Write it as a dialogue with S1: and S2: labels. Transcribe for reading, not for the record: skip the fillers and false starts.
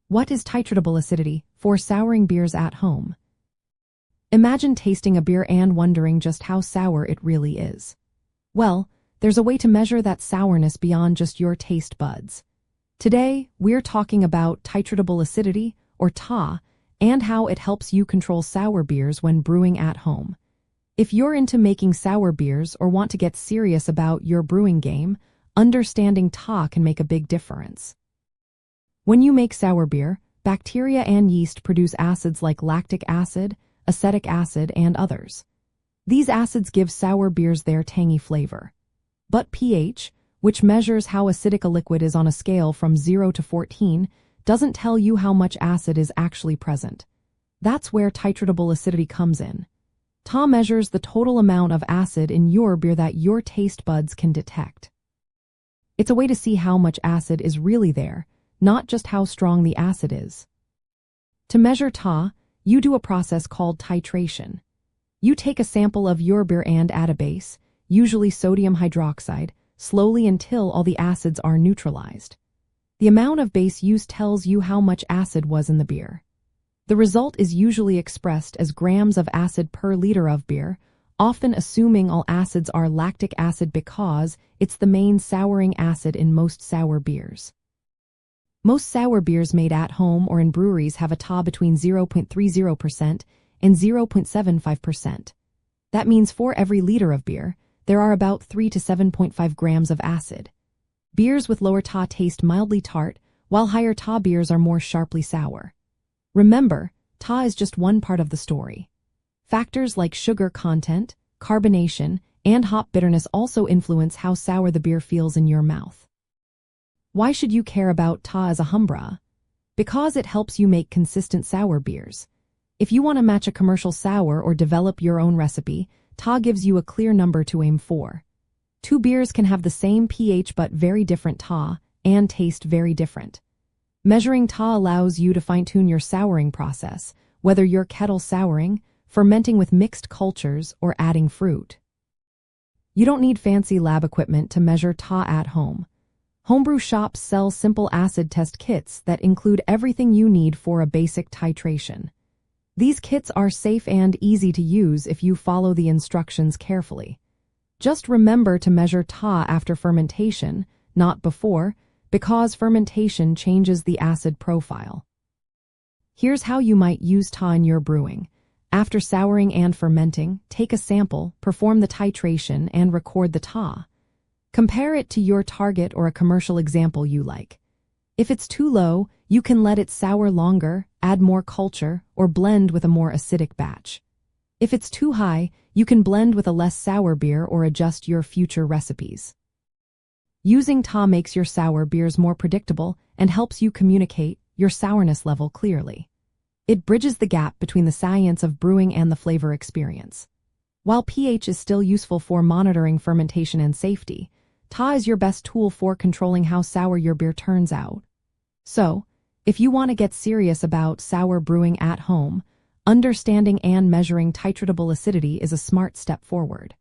S1: What is titratable acidity for souring beers at home? Imagine tasting a beer and wondering just how sour it really is. Well, there's a way to measure that sourness beyond just your taste buds. Today, we're talking about titratable acidity, or TA, and how it helps you control sour beers when brewing at home. If you're into making sour beers or want to get serious about your brewing game, understanding TA can make a big difference. When you make sour beer, bacteria and yeast produce acids like lactic acid, acetic acid, and others. These acids give sour beers their tangy flavor. But pH, which measures how acidic a liquid is on a scale from 0 to 14, doesn't tell you how much acid is actually present. That's where titratable acidity comes in. TA measures the total amount of acid in your beer that your taste buds can detect. It's a way to see how much acid is really there, not just how strong the acid is. To measure TA, you do a process called titration. You take a sample of your beer and add a base, usually sodium hydroxide, slowly until all the acids are neutralized. The amount of base used tells you how much acid was in the beer. The result is usually expressed as grams of acid per liter of beer, often assuming all acids are lactic acid because it's the main souring acid in most sour beers. Most sour beers made at home or in breweries have a TA between 0.30% and 0.75%. That means for every liter of beer, there are about 3 to 7.5 grams of acid. Beers with lower TA taste mildly tart, while higher TA beers are more sharply sour. Remember, TA is just one part of the story. Factors like sugar content, carbonation, and hop bitterness also influence how sour the beer feels in your mouth. Why should you care about TA as a homebrew? Because it helps you make consistent sour beers. If you want to match a commercial sour or develop your own recipe, TA gives you a clear number to aim for. Two beers can have the same pH but very different TA and taste very different. Measuring TA allows you to fine-tune your souring process, whether you're kettle souring, fermenting with mixed cultures, or adding fruit. You don't need fancy lab equipment to measure TA at home. Homebrew shops sell simple acid test kits that include everything you need for a basic titration. These kits are safe and easy to use if you follow the instructions carefully. Just remember to measure TA after fermentation, not before, because fermentation changes the acid profile. Here's how you might use TA in your brewing. After souring and fermenting, take a sample, perform the titration, and record the TA. Compare it to your target or a commercial example you like. If it's too low, you can let it sour longer, add more culture, or blend with a more acidic batch. If it's too high, you can blend with a less sour beer or adjust your future recipes. Using TA makes your sour beers more predictable and helps you communicate your sourness level clearly. It bridges the gap between the science of brewing and the flavor experience. While pH is still useful for monitoring fermentation and safety, TA is your best tool for controlling how sour your beer turns out. So, if you want to get serious about sour brewing at home, understanding and measuring titratable acidity is a smart step forward.